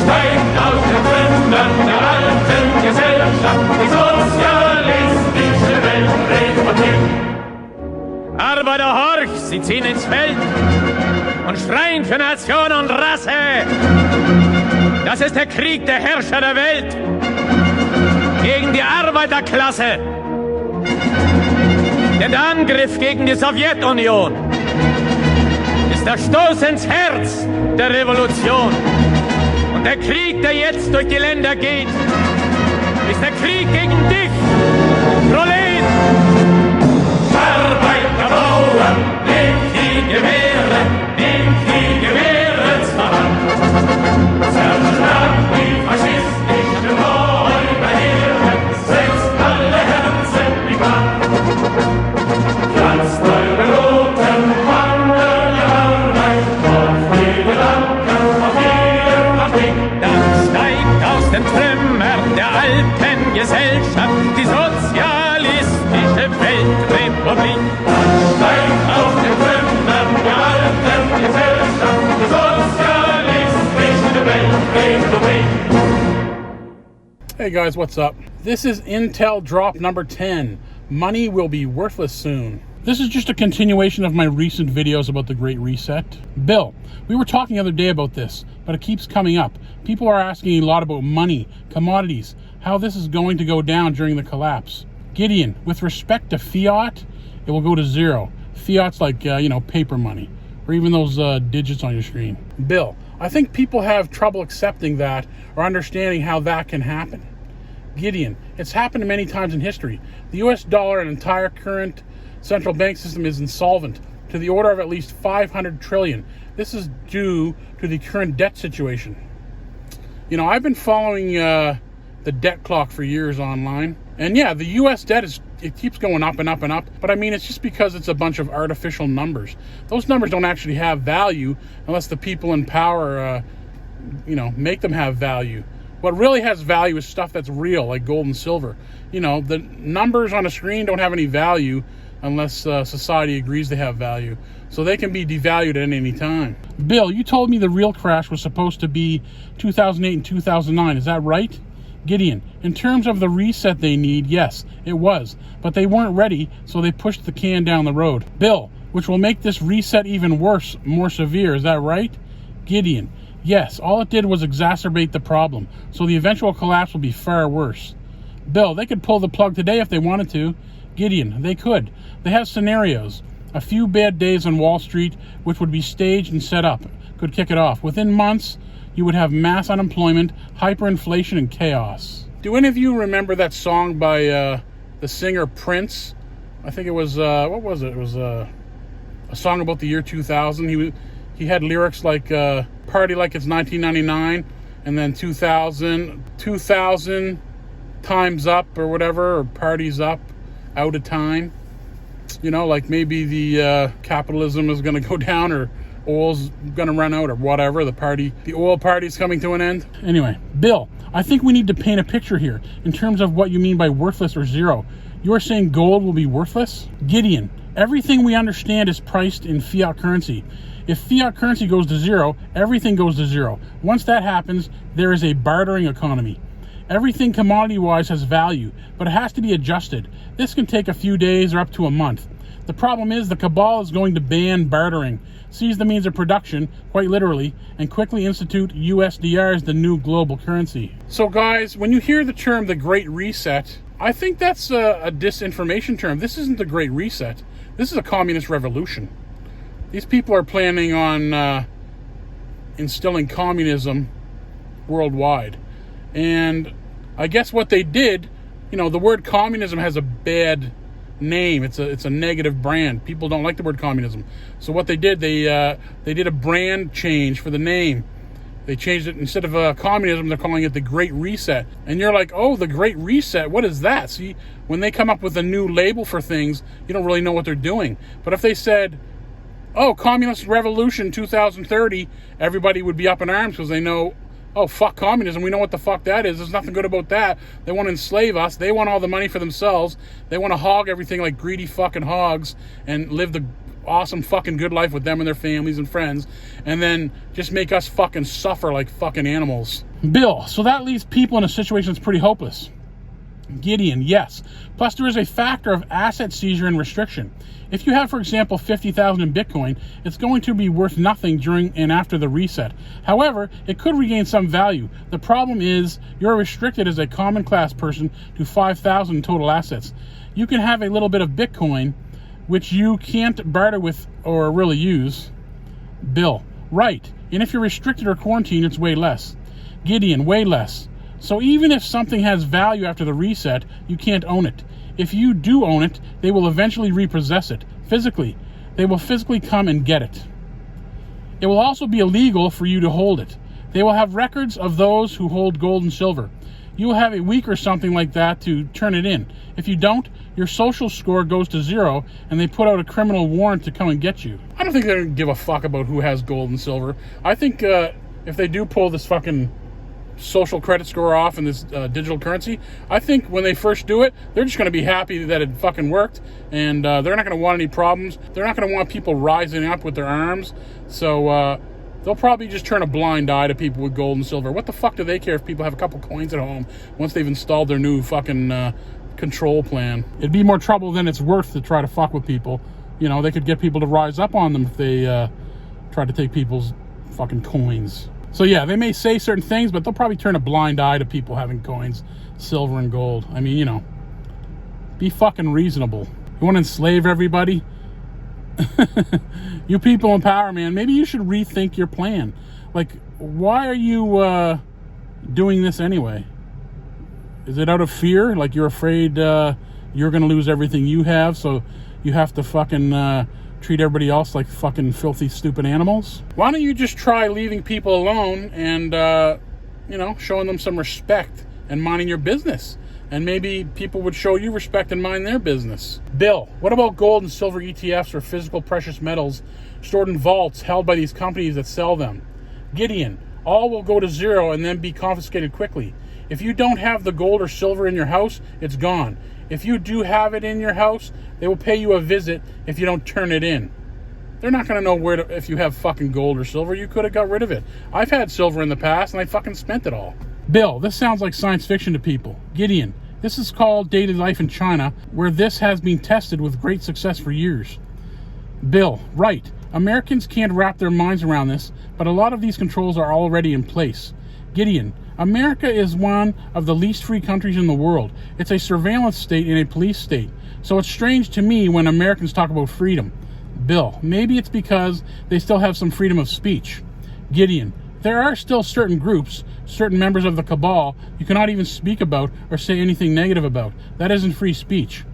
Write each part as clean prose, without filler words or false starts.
Steigt aus den Gründen der alten Gesellschaft die sozialistische Weltrepublik. Arbeiter, horch, sie ziehen ins Feld und schreien für Nation und Rasse. Das ist der Krieg der Herrscher der Welt gegen die Arbeiterklasse. Der Angriff gegen die Sowjetunion ist der Stoß ins Herz der Revolution. Und der Krieg, der jetzt durch die Länder geht, ist der Krieg gegen dich, Prolet! Arbeiter, Bauern, nehmt die Gewehre, zur Hand. Zerschlagt die faschistischen Räuberheere, setzt alle Herzen in Brand. Pflanzt eure roten Banner der Arbeit auf die Gedanken, auf jede Fabrik. Dann steigt aus den Trümmern der alten Gesellschaft die sozialistische Weltrepublik. Dann steigt aus den Trümmern der alten Gesellschaft die sozialistische Weltrepublik. Hey guys, what's up? This is Intel drop number 10. Money will be worthless soon. This is just a continuation of my recent videos about the Great Reset. Bill, we were talking the other day about this, but it keeps coming up. People are asking a lot about money, commodities, how this is going to go down during the collapse. Gideon, with respect to fiat, it will go to zero. Fiat's like, paper money, or even those digits on your screen. Bill, I think people have trouble accepting that or understanding how that can happen. Gideon, it's happened many times in history. The US dollar and entire current central bank system is insolvent to the order of at least 500 trillion. This is due to the current debt situation. I've been following the debt clock for years online. And yeah, the US debt it keeps going up and up and up. But I mean, it's just because it's a bunch of artificial numbers. Those numbers don't actually have value unless the people in power, make them have value. What really has value is stuff that's real, like gold and silver. The numbers on a screen don't have any value unless society agrees they have value. So they can be devalued at any time. Bill, you told me the real crash was supposed to be 2008 and 2009. Is that right? Gideon, in terms of the reset they need, yes, it was. But they weren't ready, so they pushed the can down the road. Bill, which will make this reset even worse, more severe. Is that right? Gideon, yes, all it did was exacerbate the problem, so the eventual collapse will be far worse. Bill, they could pull the plug today if they wanted to. Gideon, they could. They have scenarios. A few bad days on Wall Street, which would be staged and set up, could kick it off. Within months, you would have mass unemployment, hyperinflation, and chaos. Do any of you remember that song by the singer Prince? I think it was, what was it? It was a song about the year 2000. He had lyrics like, party like it's 1999, and then 2000, time's up or whatever, or party's up, out of time. Like maybe the capitalism is going to go down, or oil's going to run out, or whatever. The oil party's coming to an end. Anyway, Bill, I think we need to paint a picture here in terms of what you mean by worthless or zero. You are saying gold will be worthless? Gideon, everything we understand is priced in fiat currency. If fiat currency goes to zero, everything goes to zero. Once that happens, there is a bartering economy. Everything commodity-wise has value, but it has to be adjusted. This can take a few days or up to a month. The problem is the cabal is going to ban bartering, seize the means of production, quite literally, and quickly institute USDR as the new global currency. So guys, when you hear the term the Great Reset, I think that's a disinformation term. This isn't the Great Reset. This is a communist revolution. These people are planning on instilling communism worldwide. And I guess what they did, the word communism has a bad name. It's a negative brand. People don't like the word communism. So what they did, they did a brand change for the name. They changed it. Instead of communism, they're calling it the Great Reset. And you're like, oh, the Great Reset, what is that? See, when they come up with a new label for things, you don't really know what they're doing. But if they said, oh, Communist Revolution 2030, everybody would be up in arms because they know, oh, fuck communism. We know what the fuck that is. There's nothing good about that. They want to enslave us. They want all the money for themselves. They want to hog everything like greedy fucking hogs and live the awesome fucking good life with them and their families and friends, and then just make us fucking suffer like fucking animals. Bill, so that leaves people in a situation that's pretty hopeless. Gideon, yes. Plus there is a factor of asset seizure and restriction. If you have, for example, 50,000 in Bitcoin, it's going to be worth nothing during and after the reset. However, it could regain some value. The problem is you're restricted as a common class person to 5,000 total assets. You can have a little bit of Bitcoin, which you can't barter with or really use. Bill, right. And if you're restricted or quarantined, it's way less. Gideon, way less. So even if something has value after the reset, you can't own it. If you do own it, they will eventually repossess it, physically. They will physically come and get it. It will also be illegal for you to hold it. They will have records of those who hold gold and silver. You will have a week or something like that to turn it in. If you don't, your social score goes to 0, and they put out a criminal warrant to come and get you. I don't think they give a fuck about who has gold and silver. I think if they do pull this fucking social credit score off in this digital currency, I think when they first do it, they're just going to be happy that it fucking worked, and they're not going to want any problems. They're not going to want people rising up with their arms, so they'll probably just turn a blind eye to people with gold and silver. What the fuck do they care if people have a couple coins at home once they've installed their new fucking control plan? It'd be more trouble than it's worth to try to fuck with people. You know, they could get people to rise up on them if they try to take people's fucking coins. So yeah, they may say certain things, but they'll probably turn a blind eye to people having coins, silver and gold. I mean, you know, be fucking reasonable. You want to enslave everybody? You people in power, man, maybe you should rethink your plan. Like, why are you doing this anyway? Is it out of fear? Like you're afraid you're going to lose everything you have, so you have to fucking treat everybody else like fucking filthy, stupid animals? Why don't you just try leaving people alone and, you know, showing them some respect and minding your business? And maybe people would show you respect and mind their business. Bill, what about gold and silver ETFs or physical precious metals stored in vaults held by these companies that sell them? Gideon, all will go to 0 and then be confiscated quickly. If you don't have the gold or silver in your house, it's gone. If you do have it in your house, they will pay you a visit if you don't turn it in. They're not going to know if you have fucking gold or silver. You could have got rid of it. I've had silver in the past, and I fucking spent it all. Bill, this sounds like science fiction to people. Gideon, this is called daily life in China, where this has been tested with great success for years. Bill, right. Americans can't wrap their minds around this, but a lot of these controls are already in place. Gideon, America is one of the least free countries in the world. It's a surveillance state and a police state. So it's strange to me when Americans talk about freedom. Bill, maybe it's because they still have some freedom of speech. Gideon, there are still certain groups, certain members of the cabal, you cannot even speak about or say anything negative about. That isn't free speech.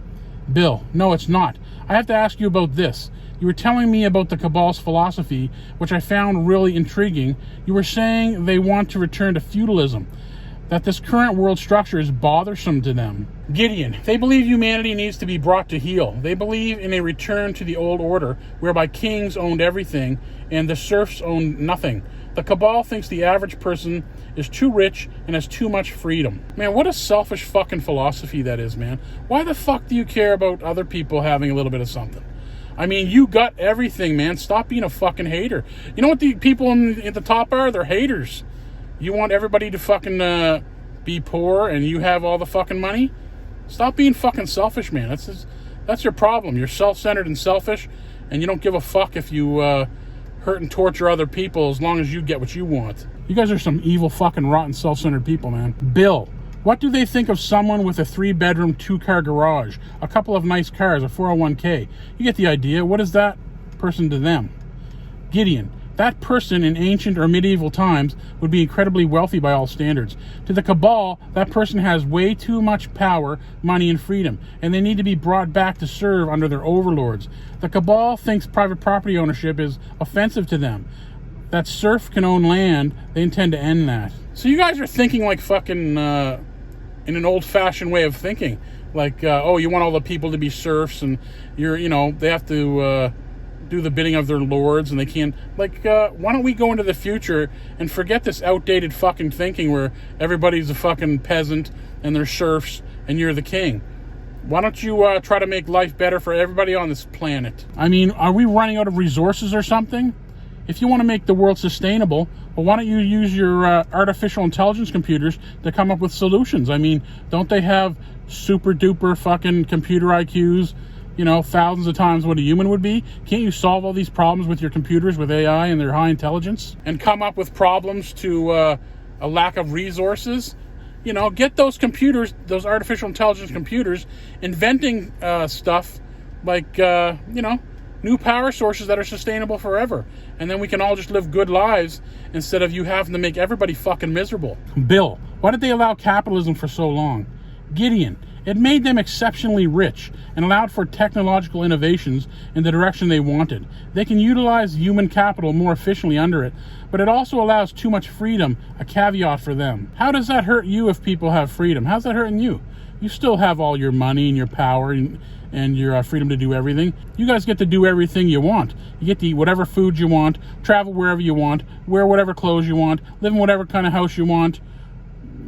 Bill, no, it's not. I have to ask you about this. You were telling me about the cabal's philosophy, which I found really intriguing. You were saying they want to return to feudalism, that this current world structure is bothersome to them. Gideon, they believe humanity needs to be brought to heel. They believe in a return to the old order, whereby kings owned everything and the serfs owned nothing. The cabal thinks the average person is too rich and has too much freedom. Man, what a selfish fucking philosophy that is, man. Why the fuck do you care about other people having a little bit of something? I mean, you got everything, man. Stop being a fucking hater. You know what the people at the top are? They're haters. You want everybody to fucking be poor and you have all the fucking money? Stop being fucking selfish, man. That's your problem. You're self-centered and selfish, and you don't give a fuck if you hurt and torture other people as long as you get what you want. You guys are some evil, fucking, rotten, self-centered people, man. Bill, what do they think of someone with a 3-bedroom, 2-car garage, a couple of nice cars, a 401k? You get the idea. What is that person to them? Gideon, that person in ancient or medieval times would be incredibly wealthy by all standards. To the cabal, that person has way too much power, money, and freedom, and they need to be brought back to serve under their overlords. The cabal thinks private property ownership is offensive to them. That serf can own land, they intend to end that. So you guys are thinking like fucking in an old-fashioned way of thinking. Like, oh, you want all the people to be serfs, and they have to do the bidding of their lords, and they can't. Like, why don't we go into the future and forget this outdated fucking thinking where everybody's a fucking peasant and they're serfs and you're the king? Why don't you try to make life better for everybody on this planet? I mean, are we running out of resources or something? If you want to make the world sustainable, well, why don't you use your artificial intelligence computers to come up with solutions? I mean, don't they have super duper fucking computer IQs, you know, thousands of times what a human would be? Can't you solve all these problems with your computers with AI and their high intelligence and come up with problems to a lack of resources? You know, get those computers, those artificial intelligence computers, inventing stuff like, you know, new power sources that are sustainable forever. And then we can all just live good lives instead of you having to make everybody fucking miserable. Bill, why did they allow capitalism for so long? Gideon, it made them exceptionally rich and allowed for technological innovations in the direction they wanted. They can utilize human capital more efficiently under it, but it also allows too much freedom, a caveat for them. How does that hurt you if people have freedom? How's that hurting you? You still have all your money and your power and your freedom to do everything. You guys get to do everything you want. You get to eat whatever food you want, travel wherever you want, wear whatever clothes you want, live in whatever kind of house you want.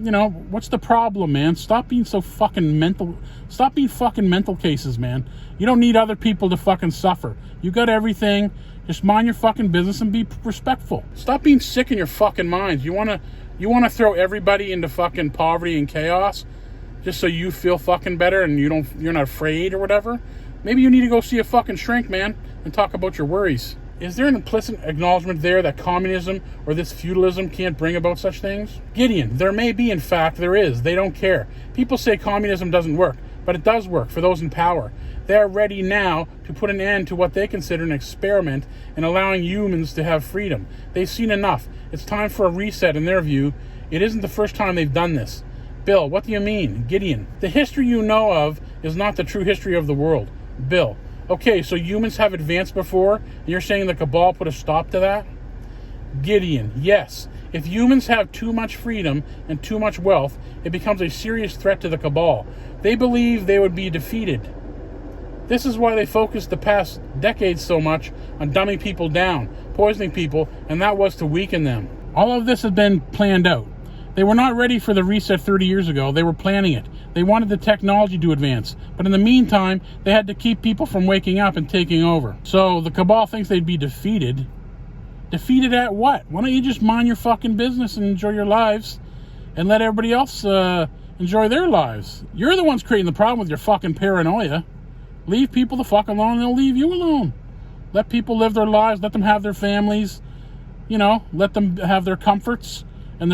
You know, what's the problem, man? Stop being so fucking mental. Stop being fucking mental cases, man. You don't need other people to fucking suffer. You got everything. Just mind your fucking business and be respectful. Stop being sick in your fucking minds. You wanna throw everybody into fucking poverty and chaos just so you feel fucking better and you're not afraid or whatever? Maybe you need to go see a fucking shrink, man, and talk about your worries. Is there an implicit acknowledgement there that communism or this feudalism can't bring about such things? Gideon, there may be, in fact, there is. They don't care. People say communism doesn't work, but it does work for those in power. They are ready now to put an end to what they consider an experiment in allowing humans to have freedom. They've seen enough. It's time for a reset in their view. It isn't the first time they've done this. Bill, what do you mean? Gideon, the history you know of is not the true history of the world. Bill, okay, so humans have advanced before, and you're saying the cabal put a stop to that? Gideon, yes. If humans have too much freedom and too much wealth, it becomes a serious threat to the cabal. They believe they would be defeated. This is why they focused the past decades so much on dumbing people down, poisoning people, and that was to weaken them. All of this has been planned out. They were not ready for the reset 30 years ago. They were planning it. They wanted the technology to advance. But in the meantime, they had to keep people from waking up and taking over. So the cabal thinks they'd be defeated. Defeated at what? Why don't you just mind your fucking business and enjoy your lives and let everybody else enjoy their lives? You're the ones creating the problem with your fucking paranoia. Leave people the fuck alone and they'll leave you alone. Let people live their lives. Let them have their families. You know, let them have their comforts and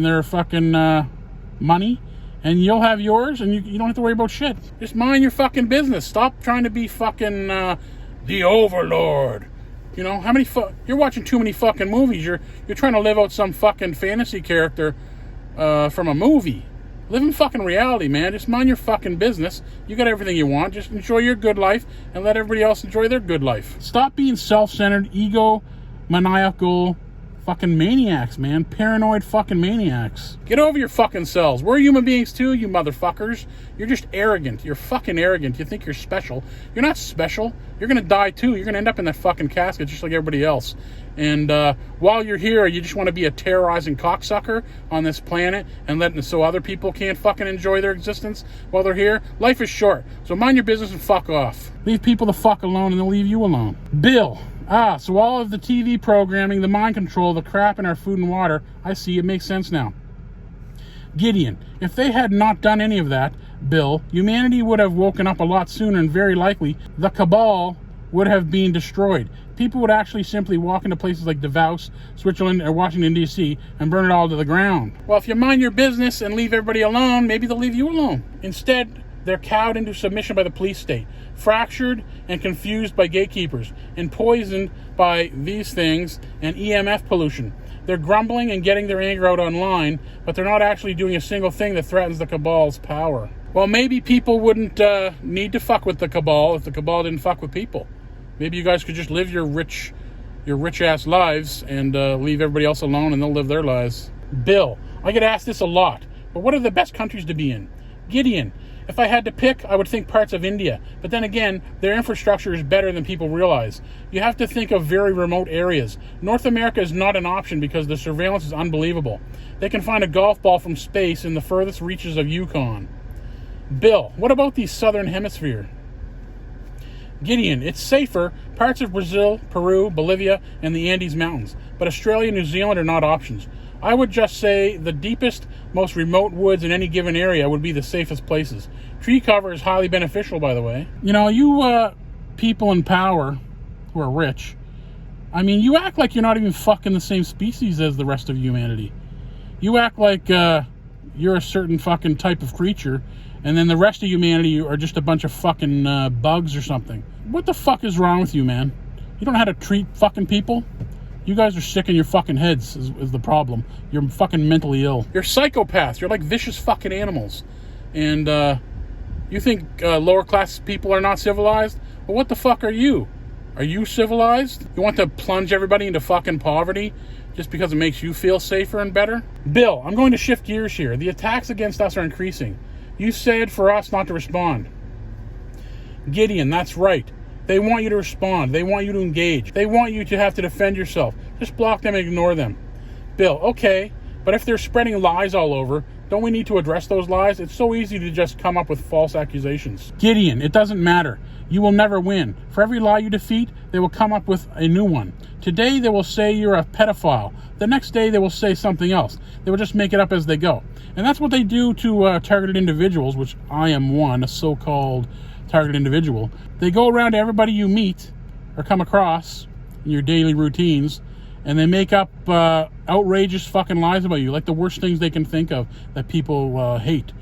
their fucking money, and you'll have yours, and you don't have to worry about shit. Just mind your fucking business. Stop trying to be fucking the overlord. You know, how many you're watching too many fucking movies. You're trying to live out some fucking fantasy character from a movie. Live in fucking reality, man. Just mind your fucking business. You got everything you want. Just enjoy your good life and let everybody else enjoy their good life. Stop being self-centered, maniacal fucking maniacs, man. Paranoid fucking maniacs. Get over your fucking selves. We're human beings too, you motherfuckers. You're just arrogant. You're fucking arrogant. You think you're special. You're not special. You're gonna die too. You're gonna end up in that fucking casket just like everybody else. And while you're here, you just want to be a terrorizing cocksucker on this planet and so other people can't fucking enjoy their existence while they're here. Life is short. So mind your business and fuck off. Leave people the fuck alone and they'll leave you alone. Bill. So all of the TV programming, the mind control, the crap in our food and water, I see, it makes sense now. Gideon, if they had not done any of that, Bill, humanity would have woken up a lot sooner and very likely the cabal would have been destroyed. People would actually simply walk into places like Davos, Switzerland, or Washington, D.C. and burn it all to the ground. Well, if you mind your business and leave everybody alone, maybe they'll leave you alone. Instead, they're cowed into submission by the police state, fractured and confused by gatekeepers, and poisoned by these things and EMF pollution. They're grumbling and getting their anger out online, but they're not actually doing a single thing that threatens the cabal's power. Well, maybe people wouldn't need to fuck with the cabal if the cabal didn't fuck with people. Maybe you guys could just live your rich-ass lives and leave everybody else alone and they'll live their lives. Bill, I get asked this a lot, but what are the best countries to be in? Gideon, if I had to pick, I would think parts of India. But then again, their infrastructure is better than people realize. You have to think of very remote areas. North America is not an option because the surveillance is unbelievable. They can find a golf ball from space in the furthest reaches of Yukon. Bill, what about the southern hemisphere? Gideon, it's safer. Parts of Brazil, Peru, Bolivia, and the Andes Mountains. But Australia and New Zealand are not options. I would just say the deepest, most remote woods in any given area would be the safest places. Tree cover is highly beneficial, by the way. You know, you people in power who are rich, I mean, you act like you're not even fucking the same species as the rest of humanity. You act like you're a certain fucking type of creature, and then the rest of humanity are just a bunch of fucking bugs or something. What the fuck is wrong with you, man? You don't know how to treat fucking people? You guys are sick in your fucking heads is the problem. You're fucking mentally ill. You're psychopaths. You're like vicious fucking animals. And you think lower class people are not civilized? Well, what the fuck are you? Are you civilized? You want to plunge everybody into fucking poverty just because it makes you feel safer and better? Bill, I'm going to shift gears here. The attacks against us are increasing. You said for us not to respond. Gideon, that's right. They want you to respond. They want you to engage. They want you to have to defend yourself. Just block them and ignore them. Bill, okay, but if they're spreading lies all over, don't we need to address those lies? It's so easy to just come up with false accusations. Gideon, it doesn't matter. You will never win. For every lie you defeat, they will come up with a new one. Today they will say you're a pedophile. The next day they will say something else. They will just make it up as they go. And that's what they do to targeted individuals, which I am one, a so-called targeted individual. They go around to everybody you meet or come across in your daily routines, and they make up outrageous fucking lies about you, like the worst things they can think of that people hate.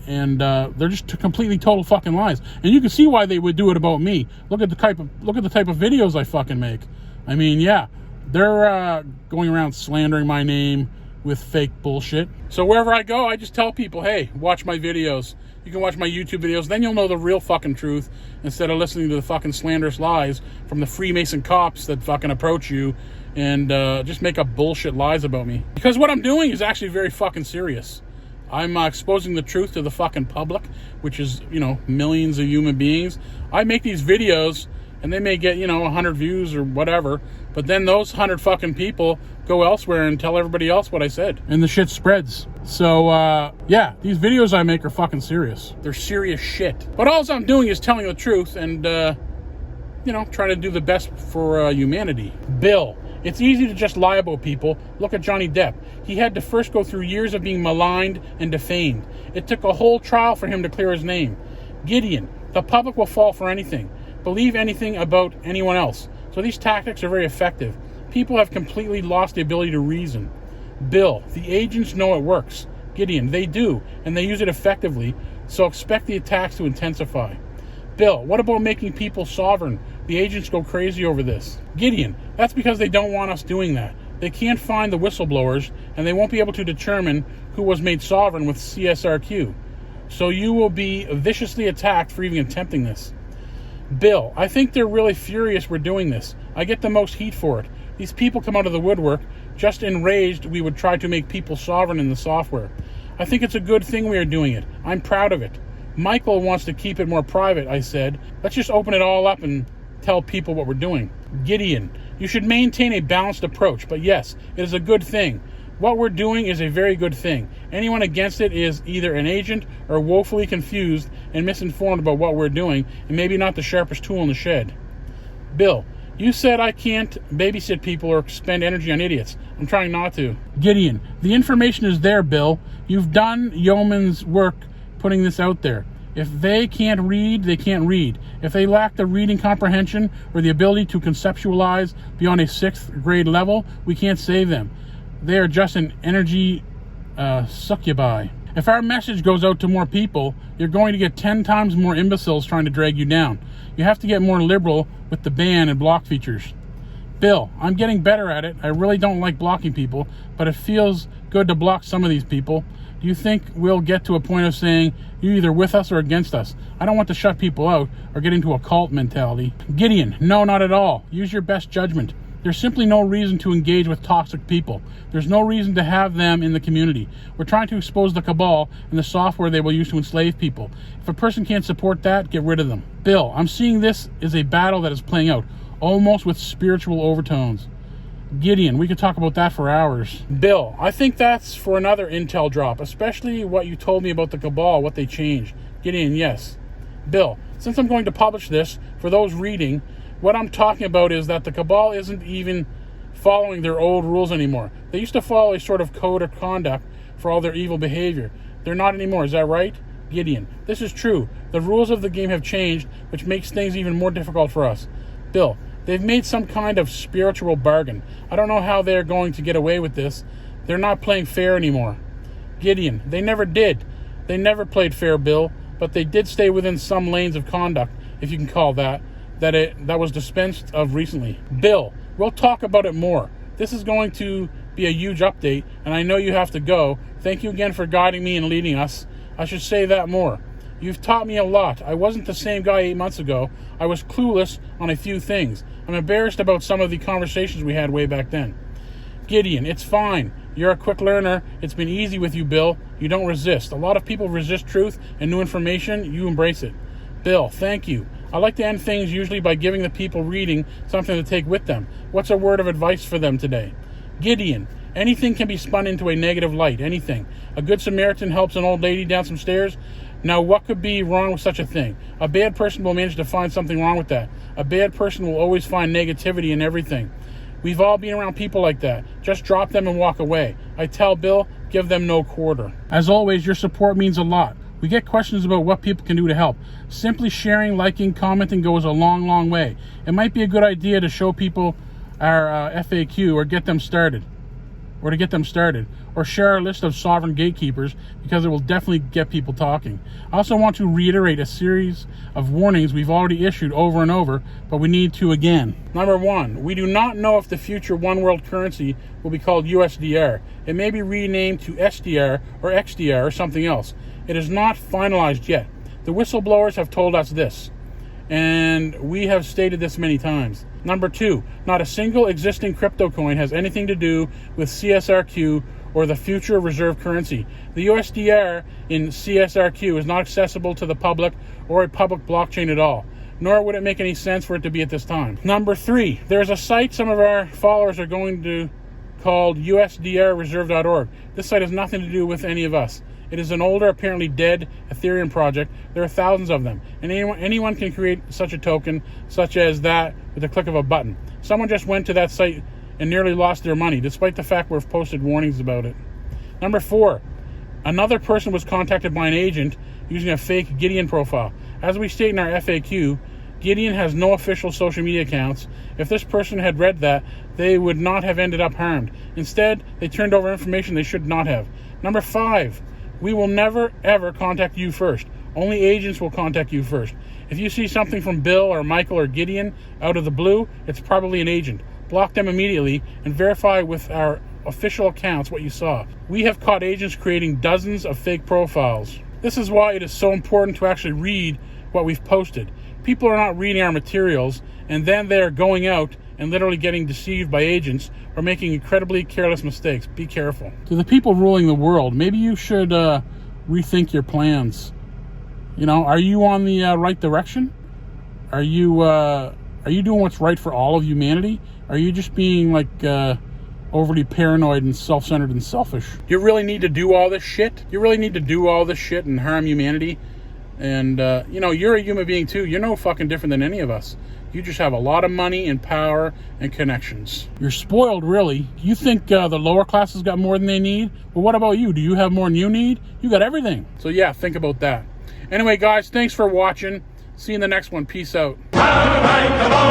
And they're just completely total fucking lies. And you can see why they would do it about me. Look at the type of videos I fucking make. I mean, yeah, they're going around slandering my name with fake bullshit. So wherever I go, I just tell people, hey, watch my videos. You can watch my YouTube videos. Then you'll know the real fucking truth instead of listening to the fucking slanderous lies from the Freemason cops that fucking approach you and just make up bullshit lies about me. Because what I'm doing is actually very fucking serious. I'm exposing the truth to the fucking public, which is, you know, millions of human beings. I make these videos and they may get, 100 views or whatever, but then those 100 fucking people go elsewhere and tell everybody else what I said, and the shit spreads. So, yeah, these videos I make are fucking serious. They're serious shit. But all I'm doing is telling the truth and, trying to do the best for humanity. Bill, it's easy to just lie about people. Look at Johnny Depp. He had to first go through years of being maligned and defamed. It took a whole trial for him to clear his name. Gideon, the public will fall for anything. Believe anything about anyone else. So these tactics are very effective. People have completely lost the ability to reason. Bill, the agents know it works. Gideon, they do, and they use it effectively, so expect the attacks to intensify. Bill, what about making people sovereign? The agents go crazy over this. Gideon, that's because they don't want us doing that. They can't find the whistleblowers, and they won't be able to determine who was made sovereign with CSRQ. So you will be viciously attacked for even attempting this. Bill, I think they're really furious we're doing this. I get the most heat for it. These people come out of the woodwork, just enraged we would try to make people sovereign in the software. I think it's a good thing we are doing it. I'm proud of it. Michael wants to keep it more private, I said. Let's just open it all up and tell people what we're doing. Gideon, you should maintain a balanced approach, but yes, it is a good thing. What we're doing is a very good thing. Anyone against it is either an agent or woefully confused and misinformed about what we're doing, and maybe not the sharpest tool in the shed. Bill, you said I can't babysit people or spend energy on idiots. I'm trying not to. Gideon, the information is there, Bill. You've done yeoman's work putting this out there. If they can't read, they can't read. If they lack the reading comprehension or the ability to conceptualize beyond a 6th grade level, we can't save them. They are just an energy succubi. If our message goes out to more people, you're going to get 10 times more imbeciles trying to drag you down. You have to get more liberal with the ban and block features. Bill, I'm getting better at it. I really don't like blocking people, but it feels good to block some of these people. Do you think we'll get to a point of saying you're either with us or against us? I don't want to shut people out or get into a cult mentality. Gideon, no, not at all. Use your best judgment. There's simply no reason to engage with toxic people. There's no reason to have them in the community. We're trying to expose the cabal and the software they will use to enslave people. If a person can't support that, get rid of them. Bill, I'm seeing this as a battle that is playing out, almost with spiritual overtones. Gideon, we could talk about that for hours. Bill, I think that's for another Intel drop, especially what you told me about the Cabal, what they changed. Gideon, yes. Bill, since I'm going to publish this, for those reading, what I'm talking about is that the Cabal isn't even following their old rules anymore. They used to follow a sort of code of conduct for all their evil behavior. They're not anymore, is that right? Gideon, this is true. The rules of the game have changed, which makes things even more difficult for us. Bill, they've made some kind of spiritual bargain. I don't know how they're going to get away with this. They're not playing fair anymore. Gideon, they never did. They never played fair, Bill, but they did stay within some lanes of conduct, if you can call that was dispensed of recently. Bill, we'll talk about it more. This is going to be a huge update, and I know you have to go. Thank you again for guiding me and leading us. I should say that more. You've taught me a lot. I wasn't the same guy 8 months ago. I was clueless on a few things. I'm embarrassed about some of the conversations we had way back then. Gideon, it's fine. You're a quick learner. It's been easy with you, Bill. You don't resist. A lot of people resist truth and new information. You embrace it. Bill, thank you. I like to end things usually by giving the people reading something to take with them. What's a word of advice for them today? Gideon, anything can be spun into a negative light. Anything. A good Samaritan helps an old lady down some stairs. Now, what could be wrong with such a thing? A bad person will manage to find something wrong with that. A bad person will always find negativity in everything. We've all been around people like that. Just drop them and walk away. I tell Bill, give them no quarter. As always, your support means a lot. We get questions about what people can do to help. Simply sharing, liking, commenting goes a long, long way. It might be a good idea to show people our FAQ or get them started. Or share our list of sovereign gatekeepers, because it will definitely get people talking. I also want to reiterate a series of warnings we've already issued over and over, but we need to again. Number 1, we do not know if the future one world currency will be called USDR. It may be renamed to SDR or XDR or something else. It is not finalized yet. The whistleblowers have told us this, and we have stated this many times. Number 2, not a single existing crypto coin has anything to do with CSRQ or the future reserve currency. The USDR in CSRQ is not accessible to the public or a public blockchain at all, nor would it make any sense for it to be at this time. Number 3, there's a site some of our followers are going to called USDRreserve.org. This site has nothing to do with any of us. It is an older, apparently dead Ethereum project. There are thousands of them, and anyone can create such a token, such as that, with the click of a button. Someone just went to that site and nearly lost their money, despite the fact we've posted warnings about it. Number 4, another person was contacted by an agent using a fake Gideon profile. As we state in our FAQ, Gideon has no official social media accounts. If this person had read that, they would not have ended up harmed. Instead, they turned over information they should not have. Number 5, we will never, ever contact you first. Only agents will contact you first. If you see something from Bill or Michael or Gideon out of the blue, it's probably an agent. Block them immediately and verify with our official accounts what you saw. We have caught agents creating dozens of fake profiles. This is why it is so important to actually read what we've posted. People are not reading our materials, and then they are going out and literally getting deceived by agents or making incredibly careless mistakes. Be careful. To the people ruling the world, maybe you should rethink your plans. You know, are you on the right direction? Are you doing what's right for all of humanity? Are you just being like overly paranoid and self-centered and selfish? You really need to do all this shit? You really need to do all this shit and harm humanity? And, you're a human being too. You're no fucking different than any of us. You just have a lot of money and power and connections. You're spoiled, really. You think the lower classes got more than they need? Well, what about you? Do you have more than you need? You got everything. So yeah, think about that. Anyway, guys, thanks for watching. See you in the next one. Peace out. Die